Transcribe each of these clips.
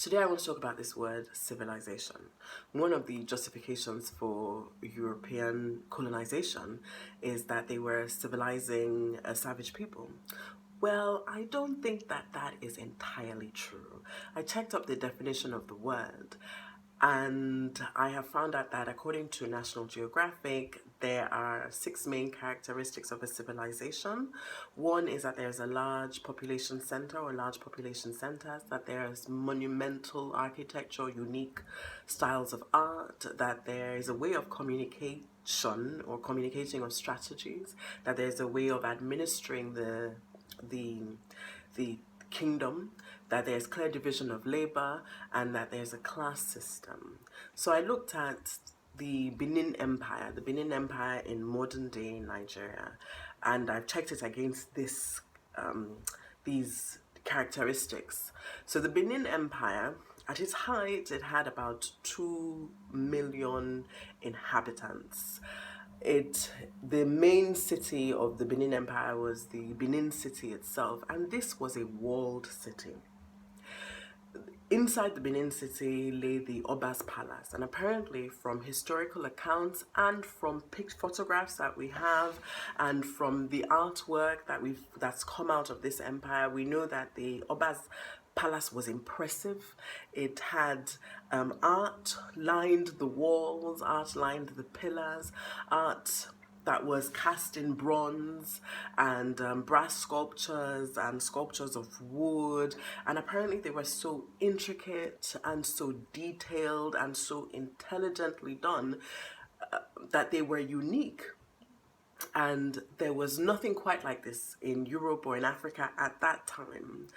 Today I want to talk about this word civilization. One of the justifications for European colonization is that they were civilizing a savage people. Well, I don't think that that is entirely true. I checked up the definition of the word, and I have found out that according to National Geographic, there are 6 main characteristics of a civilization. One is that there's a large population center or large population centers, that there's monumental architecture, unique styles of art, that there is a way of communication or communicating of strategies, that there's a way of administering the kingdom, that there's clear division of labor, and that there's a class system. So I looked at the Benin Empire in modern day Nigeria, and I've checked it against these characteristics. So the Benin Empire, at its height, it had about 2 million inhabitants. The main city of the Benin Empire was the Benin City itself, and this was a walled city. Inside the Benin City lay the Oba's Palace, and apparently from historical accounts and from photographs that we have and from the artwork that's come out of this empire, we know that the Oba's Palace was impressive. It had art lined the walls, art lined the pillars, art that was cast in bronze, and brass sculptures and sculptures of wood, and apparently they were so intricate and so detailed and so intelligently done that they were unique. And there was nothing quite like this in Europe or in Africa at that time.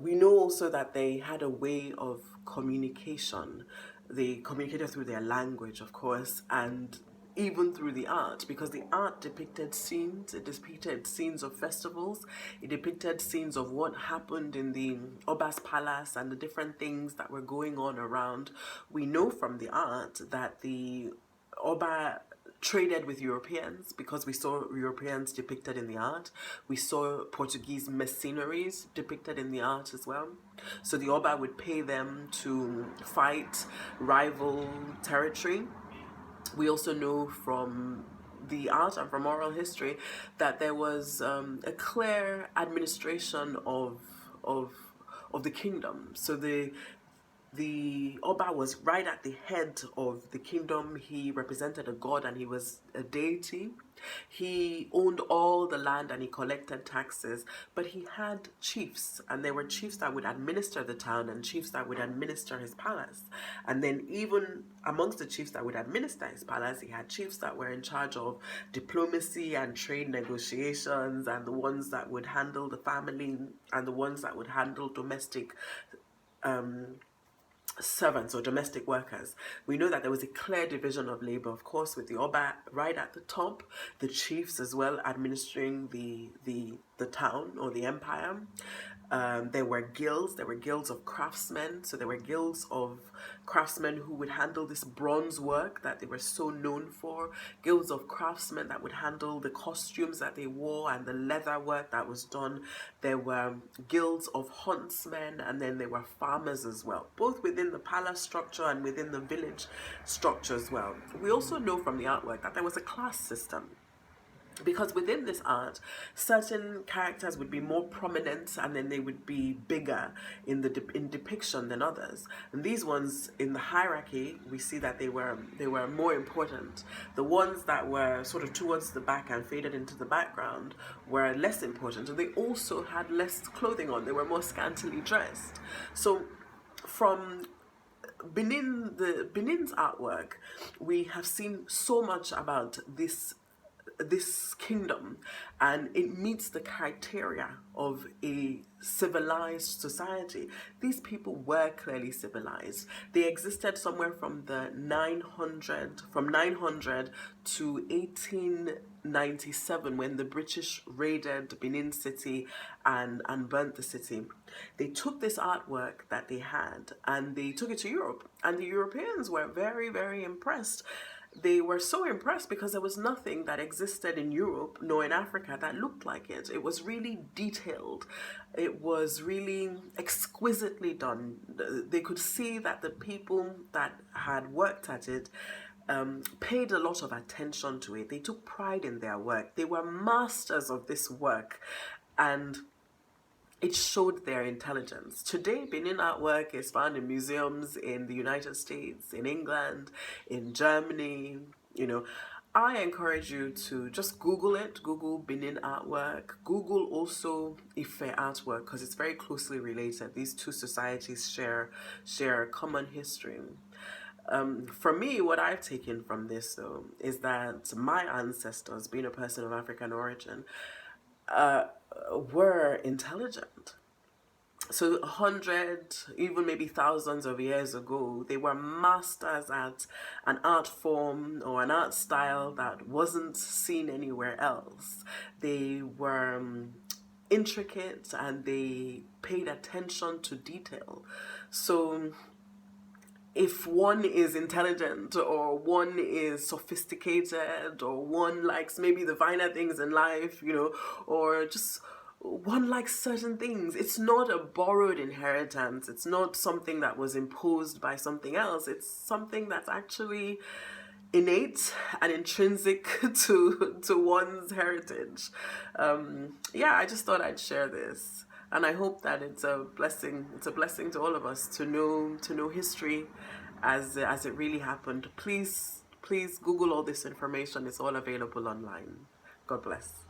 We know also that they had a way of communication. They communicated through their language, of course, and even through the art, because the art depicted scenes. It depicted scenes of festivals. It depicted scenes of what happened in the Oba's Palace and the different things that were going on around. We know from the art that the Oba traded with Europeans, because we saw Europeans depicted in the art. We saw Portuguese mercenaries depicted in the art as well. So the Oba would pay them to fight rival territory. We also know from the art and from oral history that there was a clear administration of the kingdom. So the Oba was right at the head of the kingdom. He represented a god and he was a deity. He owned all the land and he collected taxes, but he had chiefs, and there were chiefs that would administer the town and chiefs that would administer his palace. And then even amongst the chiefs that would administer his palace, he had chiefs that were in charge of diplomacy and trade negotiations, and the ones that would handle the family, and the ones that would handle domestic servants or domestic workers. We know that there was a clear division of labor, of course, with the Oba right at the top, the chiefs as well administering the town or the empire. There were guilds of craftsmen. So there were guilds of craftsmen who would handle this bronze work that they were so known for, guilds of craftsmen that would handle the costumes that they wore and the leather work that was done. There were guilds of huntsmen, and then there were farmers as well, both within the palace structure and within the village structure as well. We also know from the artwork that there was a class system, because within this art, certain characters would be more prominent and then they would be bigger in depiction than others. And these ones in the hierarchy, we see that they were more important. The ones that were sort of towards the back and faded into the background were less important, and they also had less clothing on. They were more scantily dressed. So from Benin's artwork, we have seen so much about this kingdom, and it meets the criteria of a civilized society. These people were clearly civilized. They existed somewhere from 900 to 1897, when the British raided Benin City and burnt the city. They took this artwork that they had and they took it to Europe, and the Europeans were very, very impressed. they were so impressed because there was nothing that existed in Europe nor in Africa that looked like it. It was really detailed. It was really exquisitely done. They could see that the people that had worked at it paid a lot of attention to it. They took pride in their work. They were masters of this work, and it showed their intelligence. Today, Benin artwork is found in museums in the United States, in England, in Germany. You know, I encourage you to just Google it. Google Benin artwork. Google also Ife artwork, because it's very closely related. These two societies share a common history. For me, what I've taken from this, though, is that my ancestors, being a person of African origin, were intelligent. So 100, even maybe thousands of years ago, they were masters at an art form or an art style that wasn't seen anywhere else. They were intricate and they paid attention to detail. So if one is intelligent or one is sophisticated or one likes maybe the finer things in life, or just one likes certain things, it's not a borrowed inheritance. It's not something that was imposed by something else. It's something that's actually innate and intrinsic to one's heritage. Yeah, I just thought I'd share this, and I hope that it's a blessing. It's a blessing to all of us to know history as it really happened. Please Google all this information. It's all available online. God bless.